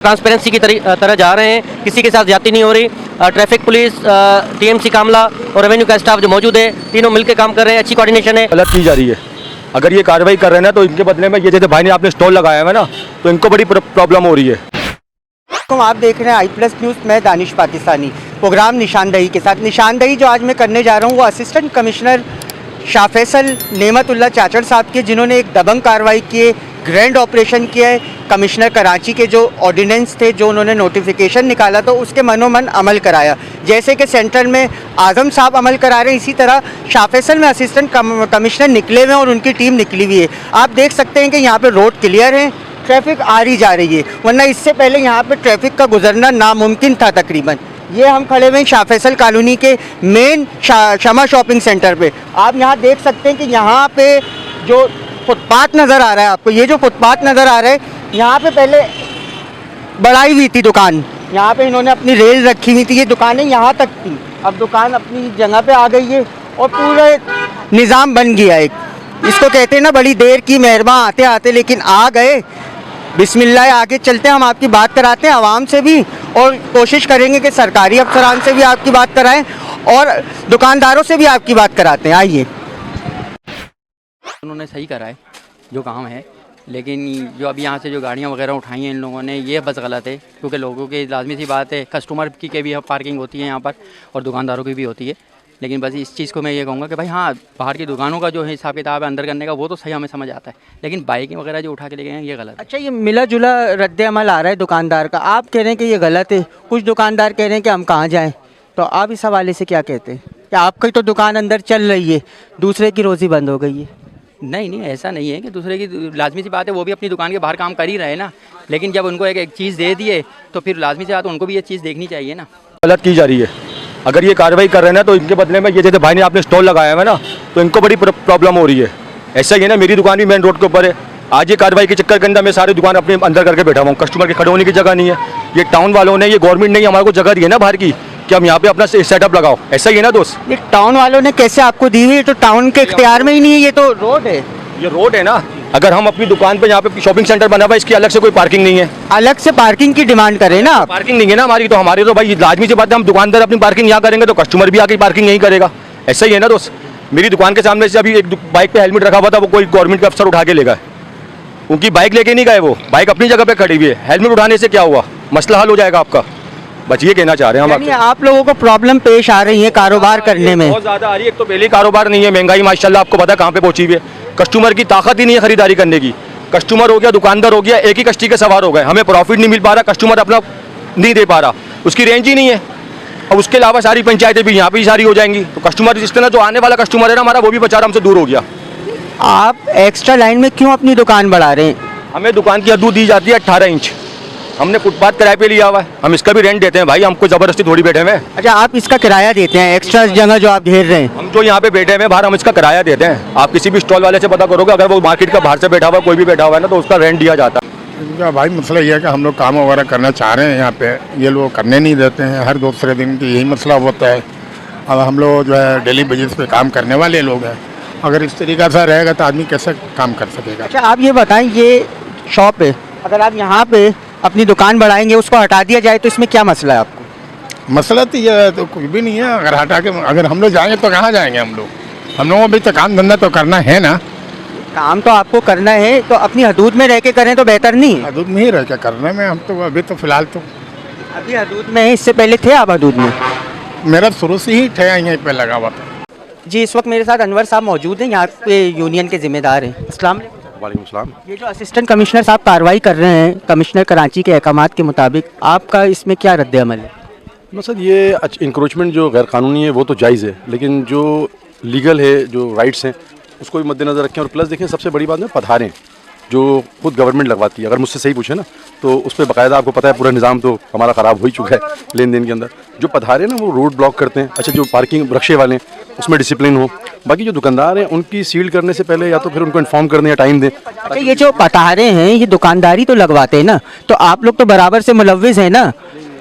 Transparency की तरह जा रहे हैं, किसी के साथ ज्यादती नहीं हो रही। ट्रैफिक पुलिस, टीएमसी कामला और रेवेन्यू का स्टाफ जो मौजूद है, तीनों मिलकर काम कर रहे हैं, अच्छी कोऑर्डिनेशन है। गलत की जा रही है। अगर ये कार्रवाई कर रहे हैं ना तो इनके बदले में ये जैसे भाई ने आपने स्टॉल लगाया है ना तो इनको बड़ी प्रॉब्लम हो रही है। आप देख रहे हैं i+ न्यूज़, मैं दानिश पाकिस्तानी। प्रोग्राम निशानदही के साथ। निशानदही जो आज मैं करने जा रहा हूँ वो असिस्टेंट कमिश्नर शाह फैसल नेमतुल्लाह चाचड़ साहब के, जिन्होंने एक दबंग कार्रवाई किए, ग्रैंड ऑपरेशन किया है। कमिश्नर कराची के जो ऑर्डिनेंस थे, जो उन्होंने नोटिफिकेशन निकाला तो उसके मनोमन अमल कराया। जैसे कि सेंट्रल में आज़म साहब अमल करा रहे हैं, इसी तरह शाह फैसल में असिस्टेंट कमिश्नर निकले हुए हैं और उनकी टीम निकली हुई है। आप देख सकते हैं कि यहाँ पे रोड क्लियर है, ट्रैफिक आ रही जा रही है, वरना इससे पहले यहाँ पे ट्रैफिक का गुजरना नामुमकिन था तकरीबन। ये हम खड़े हुए हैं शाह फैसल कॉलोनी के मेन शमा शॉपिंग सेंटर पे। आप यहाँ देख सकते हैं कि यहाँ पे जो फुटपाथ नज़र आ रहा है आपको, ये जो फुटपाथ नज़र आ रहा है, यहाँ पे पहले बढ़ाई हुई थी दुकान, यहाँ पे इन्होंने अपनी रेल रखी हुई थी, ये दुकानें यहाँ तक थी, अब दुकान अपनी जगह पे आ गई है और पूरा निज़ाम बन गया है। इसको कहते हैं ना, बड़ी देर की मेहरबान आते आते, लेकिन आ गए। बिस्मिल्लाह, आगे चलते हैं, हम आपकी बात कराते हैं आवाम से भी और कोशिश करेंगे कि सरकारी अफसरान से भी आपकी बात कराएं और दुकानदारों से भी आपकी बात कराते हैं। आइए। उन्होंने सही करा है जो काम है, लेकिन जो अभी यहाँ से जो गाड़ियाँ वगैरह उठाई हैं इन लोगों ने, ये बस गलत है, क्योंकि लोगों की लाजमी सी बात है, कस्टमर की भी पार्किंग होती है यहाँ पर और दुकानदारों की भी होती है। लेकिन बस इस चीज़ को मैं ये कहूँगा कि भाई हाँ, बाहर की दुकानों का जो हिसाब किताब है अंदर करने का, वो तो सही हमें समझ आता है, लेकिन बाइक वगैरह जो उठा के ले गए हैं ये गलत है। अच्छा, ये मिला जुला रद्द अमल आ रहा है दुकानदार का, आप कह रहे हैं कि ये गलत है, कुछ दुकानदार कह रहे हैं कि हम कहाँ जाएँ, तो आप इस हवाले से क्या कहते हैं कि आपकी तो दुकान अंदर चल रही है, दूसरे की रोज़ी बंद हो गई है? नहीं, ऐसा नहीं है कि दूसरे की, लाजमी सी बात है वो भी अपनी दुकान के बाहर काम कर ही रहे ना, लेकिन जब उनको एक चीज़ दे दिए तो फिर लाजमी सी बात है उनको भी ये चीज़ देखनी चाहिए ना। गलत की जा रही है। अगर ये कार्रवाई कर रहे हैं ना तो इनके बदले में ये जैसे भाई ने आपने स्टॉल लगाया है ना तो इनको बड़ी प्रॉब्लम हो रही है। ऐसा ही है ना, मेरी दुकान भी मेन रोड के ऊपर है। आज ये कार्रवाई के चक्कर के अंदर मैं सारी दुकान अपने अंदर करके बैठा हुआ हूँ, कस्टमर के खड़े होने की जगह नहीं है। ये टाउन वालों ने, ये गवर्नमेंट ने हमारे को जगह दी है ना बाहर की, कि हम यहाँ पे अपना सेटअप लगाओ। ऐसा ही है ना दोस्त। ये टाउन वालों ने कैसे आपको दी हुई? तो टाउन के इख्तियार में ही नहीं है, ये तो रोड है। ये रोड है ना, अगर हम अपनी दुकान पे यहाँ पे शॉपिंग सेंटर बना हुआ है, इसकी अलग से कोई पार्किंग नहीं है। अलग से पार्किंग की डिमांड करें ना। पार्किंग नहीं है ना हमारी, तो हमारी तो भाई लाजमी सी बात है, हम दुकानदार अपनी पार्किंग यहाँ करेंगे तो कस्टमर भी आके पार्किंग यहीं करेगा। ऐसा ही है ना दोस्त। मेरी दुकान के सामने से अभी एक बाइक पे हेलमेट रखा हुआ था, वो कोई गवर्नमेंट का अफसर उठा के ले गए। उनकी बाइक लेके नहीं गए, वो बाइक अपनी जगह पे खड़ी हुई है। हेलमेट उठाने से क्या हुआ, मसला हल हो जाएगा आपका। बस ये कहना चाह रहे हैं हम। आप लोगों को प्रॉब्लम पेश आ रही है कारोबार करने में? बहुत ज़्यादा आ रही है। एक तो पहले कारोबार नहीं है, महंगाई माशाल्लाह आपको पता है कहाँ पे पहुंची हुई है। कस्टमर की ताकत ही नहीं है खरीदारी करने की। कस्टमर हो गया, दुकानदार हो गया, एक ही कश्ती के सवार हो गए। हमें प्रॉफिट नहीं मिल पा रहा, कस्टमर अपना नहीं दे पा रहा, उसकी रेंज ही नहीं है। और उसके अलावा सारी पंचायतें भी यहाँ पे ही सारी हो जाएंगी, तो कस्टमर जिस तरह जो आने वाला कस्टमर है ना हमारा, वो भी बेचारा हमसे दूर हो गया। आप एक्स्ट्रा लाइन में क्यों अपनी दुकान बढ़ा रहे हैं? हमें दुकान की हदूद दी जाती है 18 इंच। हमने फुटपाथ किराए पे लिया हुआ है, हम इसका भी रेंट देते हैं भाई, हमको जबरदस्ती थोड़ी बैठे हुए। अच्छा, आप इसका किराया देते हैं, एक्स्ट्रा जगह जो आप घेर रहे हैं? हम जो यहाँ पे बैठे हुए बाहर, हम इसका किराया देते हैं। आप किसी भी स्टॉल वाले से पता करोगे, अगर वो मार्केट का बाहर से बैठा हुआ है, कोई भी बैठा हुआ है ना, तो उसका रेंट दिया जाता है। इनका भाई मसला ये है कि हम लोग काम वगैरह करना चाह रहे हैं यहाँ पे, ये लोग करने नहीं देते हैं। हर दूसरे दिन की यही मसला होता है। अब हम लोग जो है डेली बेसिस पे काम करने वाले लोग हैं, अगर इस तरीका से रहेगा तो आदमी कैसे काम कर सकेगा? अच्छा, आप ये बताएं, ये शॉप है, अगर आप यहाँ पे अपनी दुकान बढ़ाएंगे, उसको हटा दिया जाए तो इसमें क्या मसला है आपको? मसला तो ये तो कुछ भी नहीं है। अगर हटा के अगर हम लोग जाएंगे तो कहाँ जाएंगे हम लोग? हम लोगों को भी तो काम धंधा तो करना है ना। काम तो आपको करना है, तो अपनी हदूद में रह के करें तो बेहतर नहीं? हदूद में ही रह के करने में हम तो अभी तो फिलहाल तो अभी हदूद में है, इससे पहले थे आप हदूद में? मेरा शुरू से ही ठया यहीं पे लगा हुआ था। जी, इस वक्त मेरे साथ अनवर साहब मौजूद हैं, यहाँ पे यूनियन के जिम्मेदार हैं। अस्सलाम वालेकुम सलाम। ये जो असिस्टेंट कमिश्नर साहब कार्रवाई कर रहे हैं कमिश्नर कराची के अहकामात के मुताबिक, आपका इसमें क्या रद्द अमल है? no, सर ये इंक्रोचमेंट जो गैर कानूनी है वो तो जायज़ है, लेकिन जो लीगल है, जो राइट्स हैं, उसको भी मद्देनज़र रखें। और प्लस देखें, सबसे बड़ी बात है पधारें, जो खुद गवर्नमेंट लगवाती है। अगर मुझसे सही पूछे ना तो उस पर बाकायदा आपको पता है पूरा निज़ाम तो हमारा ख़राब हो ही चुका है लेन देन के अंदर। जो पधारे ना वो रोड ब्लॉक करते हैं। अच्छा, जो पार्किंग रक्शे वाले हैं उसमें डिसिप्लिन हो। बाकी जो दुकानदार हैं उनकी सील करने से पहले या तो फिर उनको इन्फॉर्म कर दें या टाइम दें। अच्छा, ये जो पतारे हैं ये दुकानदारी तो लगवाते हैं ना, तो आप लोग तो बराबर से मुलव्विस हैं ना,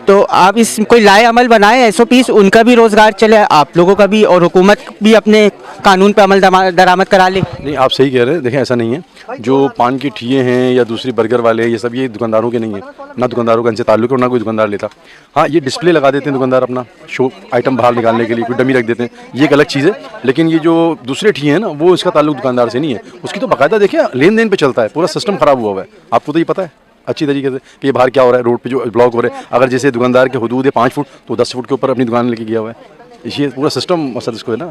तो आप इस कोई लाए अमल बनाए एसओपीस, उनका भी रोजगार चले, आप लोगों का भी, और हुकूमत भी अपने कानून पे अमल दरामद करा ले। नहीं, आप सही कह रहे हैं। देखें, ऐसा नहीं है। जो पान की ठिये हैं या दूसरी बर्गर वाले, ये सब ये दुकानदारों के नहीं है, ना दुकानदारों का इनसे ताल्लुक है और ना कोई दुकानदार लेता। हाँ, ये डिस्प्ले लगा देते हैं दुकानदार अपना शो आइटम बाहर निकालने के लिए, कोई डमी रख देते हैं, ये एक अलग चीज़ है। लेकिन ये जो दूसरे ठिये हैं ना, वो इसका ताल्लुक दुकानदार से नहीं है। उसकी तो बाकायदा देखिए लेन देन पे चलता है, पूरा सिस्टम खराब हुआ है। आपको तो ये पता है अच्छी तरीके से कि ये बाहर क्या हो रहा है, रोड पे जो ब्लॉक हो रहे हैं। अगर जैसे दुकानदार के हदूद है 5 फुट, तो 10 फुट के ऊपर अपनी दुकान लेके गया हुआ है। ये पूरा सिस्टम मसद इसको है ना।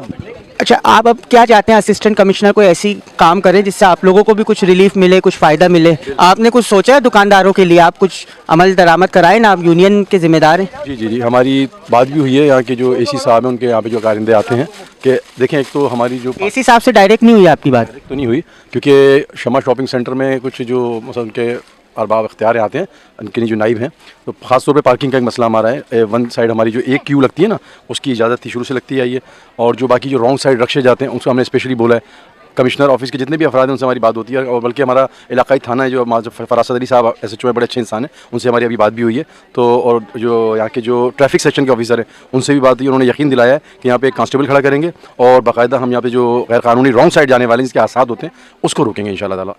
अच्छा, आप अब क्या चाहते हैं? असिस्टेंट कमिश्नर कोई ऐसी काम करे जिससे आप लोगों को भी कुछ रिलीफ मिले, कुछ फ़ायदा मिले? आपने कुछ सोचा है दुकानदारों के लिए? आप कुछ अमल दरामद कराएं ना, आप यूनियन के जिम्मेदार हैं। जी जी जी, हमारी बात भी हुई है। यहाँ के जो एसी साहब हैं, उनके यहाँ पे जो कारिंदे आते हैं, कि देखें, एक तो हमारी जो एसी साहब से डायरेक्ट नहीं हुई आपकी बात? तो नहीं हुई, क्योंकि शमा शॉपिंग सेंटर में कुछ जो मतलब उनके अरबाब इख्तियार आते हैं, उनके जो नाइब हैं, तो ख़ास तौर पे पार्किंग का एक मसला हमारा है। वन साइड हमारी जो एक क्यू लगती है ना, उसकी इजाज़त थी, शुरू से लगती है ये। और जो बाकी जो रॉन्ग साइड रखे जाते हैं, उसको हमने स्पेशली बोला है। कमिश्नर ऑफिस के जितने भी अफराद हैं, उनसे हमारी बात होती है। और बल्कि हमारा इलाकाई थाना है, जो फरासत अली साहब SHO है, बड़े अच्छे इंसान हैं, उनसे हमारी अभी बात भी हुई है। तो और जो यहाँ के जो ट्रैफिक सेक्शन के ऑफिसर हैं, उनसे भी बात हुई। उन्होंने यकीन दिलाया है कि यहाँ पे एक कांस्टेबल खड़ा करेंगे और बाकायदा हम यहाँ पे जो गैर कानूनी रॉन्ग साइड जाने वाले जिसके हादसात होते हैं, उसको रोकेंगे इंशाल्लाह ताला।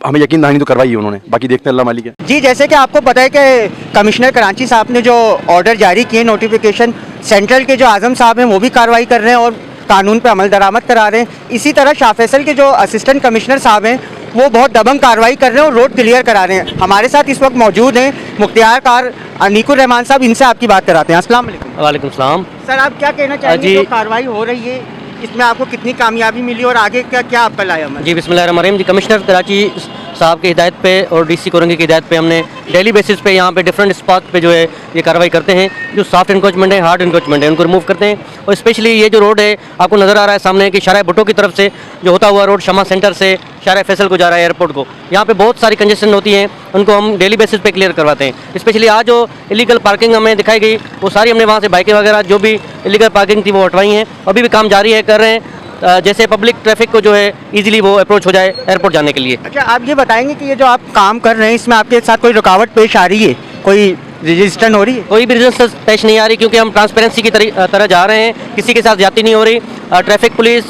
हमें यकीन नहीं तो करवाई है उन्होंने, बाकी देखते हैं, अल्लाह मालिक है। जी, जैसे कि आपको पता है कि कमिश्नर कराची साहब ने जो ऑर्डर जारी किए, नोटिफिकेशन, सेंट्रल के जो आजम साहब हैं वो भी कार्रवाई कर रहे हैं और कानून पे अमल दरामद करा रहे हैं। इसी तरह शाह फैसल के जो असिस्टेंट कमिश्नर साहब हैं वो बहुत दबंग कार्रवाई कर रहे हैं और रोड क्लियर करा रहे हैं। हमारे साथ इस वक्त मौजूद हैं मुख्तियार कार अनीकुर रहमान साहब, इनसे आपकी बात कराते हैं। अस्सलाम वालेकुम। वालेकुम सलाम। सर, आप क्या कहना चाहेंगे, जो कार्रवाई हो रही है इसमें आपको कितनी कामयाबी मिली और आगे क्या क्या आपका लाया अमल? जी, बिस्मिल्लाहिर्रहमानिर्रहीम। जी, कमिश्नर कराची साहब की हिदायत पे और DC कोरंगी की हिदायत पे हमने डेली बेसिस पे यहाँ पे डिफरेंट स्पॉट पे जो है ये कार्रवाई करते हैं। जो सॉफ्ट इनक्रोचमेंट है, हार्ड इनक्रोचमेंट है, उनको रिमूव करते हैं। और स्पेशली ये जो रोड है आपको नज़र आ रहा है सामने कि शारा भुट्टो की तरफ से जो होता हुआ रोड शमा सेंटर से शारा फैसल को जा रहा है एयरपोर्ट को, यहाँ पे बहुत सारी कंजेशन होती हैं, उनको हम डेली बेसिस पे क्लियर करवाते हैं। स्पेशली आज जो इलीगल पार्किंग हमें दिखाई गई, वो सारी हमने वहाँ से बाइकें वगैरह जो भी इलीगल पार्किंग थी वो हटवाई हैं। अभी भी काम जारी है, कर रहे हैं, जैसे पब्लिक ट्रैफिक को जो है इजीली वो अप्रोच हो जाए एयरपोर्ट जाने के लिए। अच्छा, आप ये बताएंगे कि ये जो आप काम कर रहे हैं इसमें आपके साथ कोई रुकावट पेश आ रही है, कोई रजिस्ट्रेशन हो रही है? कोई भी रेजिस्टेंस पेश नहीं आ रही, क्योंकि हम ट्रांसपेरेंसी की तरह जा रहे हैं, किसी के साथ ज्यादती नहीं हो रही। ट्रैफिक पुलिस,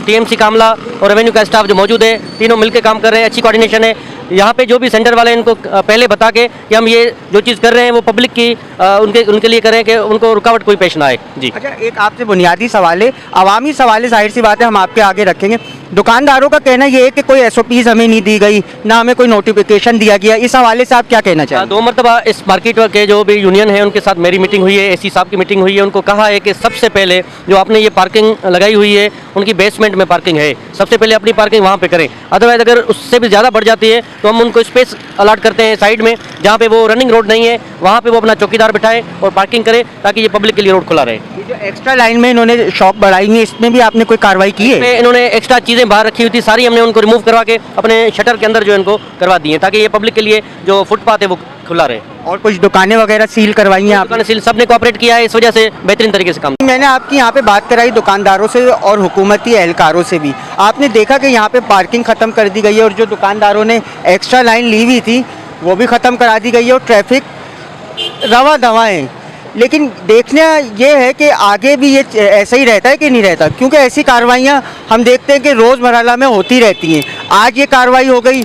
TMC कामला और रेवेन्यू का स्टाफ जो मौजूद है, तीनों मिलकर काम कर रहे हैं, अच्छी कोऑर्डिनेशन है। यहाँ पे जो भी सेंटर वाले इनको पहले बता के कि हम ये जो चीज़ कर रहे हैं वो पब्लिक की उनके लिए करें कि उनको रुकावट कोई पेश ना आए। जी। अच्छा, एक आपसे बुनियादी सवाल है, अवामी सवाल है, जाहिर सी बात है, हम आपके आगे रखेंगे। दुकानदारों का कहना ये है कि कोई SOPs हमें नहीं दी गई, ना हमें कोई नोटिफिकेशन दिया गया। इस हवाले से आप क्या कहना चाहेंगे? 2 मरतबा इस मार्केट के जो भी यूनियन है उनके साथ मेरी मीटिंग हुई है, AC साहब की मीटिंग हुई है। उनको कहा है कि सबसे पहले जो आपने ये पार्किंग लगाई हुई है, उनकी बेसमेंट में पार्किंग है, सबसे पहले अपनी पार्किंग वहाँ पे करें। अदरवाइज अगर उससे भी ज़्यादा बढ़ जाती है तो हम उनको स्पेस अलॉट करते हैं साइड में, जहाँ पे वो रनिंग रोड नहीं है, वहाँ पे वो अपना चौकीदार बिठाए और पार्किंग करे, ताकि ये पब्लिक के लिए रोड खुला रहे। ये जो एक्स्ट्रा लाइन में इन्होंने शॉप बढ़ाई है, इसमें भी आपने कोई कार्रवाई की है? इन्होंने एक्स्ट्रा चीज़ें बाहर रखी हुई थी, सारी हमने उनको रिमूव करवा के अपने शटर के अंदर जो इनको करवा दी है, ताकि ये पब्लिक के लिए जो फुटपाथ है वो खुला रहे। और कुछ दुकानें वगैरह सील करवाई हैं आपने? दुकानें सब ने कोऑपरेट किया है, इस वजह से बेहतरीन तरीके से काम। मैंने आपकी यहाँ पे बात कराई दुकानदारों से और हुकूमती एहलकारों से भी, आपने देखा कि यहाँ पे पार्किंग ख़त्म कर दी गई है और जो दुकानदारों ने एक्स्ट्रा लाइन ली हुई थी वो भी ख़त्म करा दी गई है और ट्रैफिक रवा दवा है। लेकिन देखना ये है कि आगे भी ये ऐसा ही रहता है कि नहीं रहता, क्योंकि ऐसी कार्रवाइयाँ हम देखते हैं कि रोज़मर्रा में होती रहती हैं। आज ये कार्रवाई हो गई,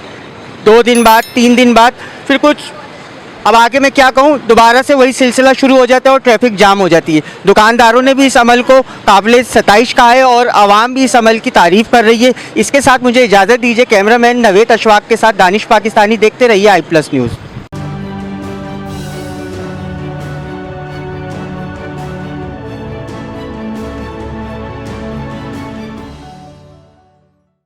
2 दिन बाद, 3 दिन बाद फिर कुछ, अब आगे मैं क्या कहूँ, दोबारा से वही सिलसिला शुरू हो जाता है और ट्रैफिक जाम हो जाती है। दुकानदारों ने भी इस अमल को काबिल सताइश कहा है और आवाम भी इस अमल की तारीफ़ कर रही है। इसके साथ मुझे इजाज़त दीजिए। कैमरामैन नवेद अशफाक के साथ दानिश पाकिस्तानी। देखते रहिए i+ न्यूज़।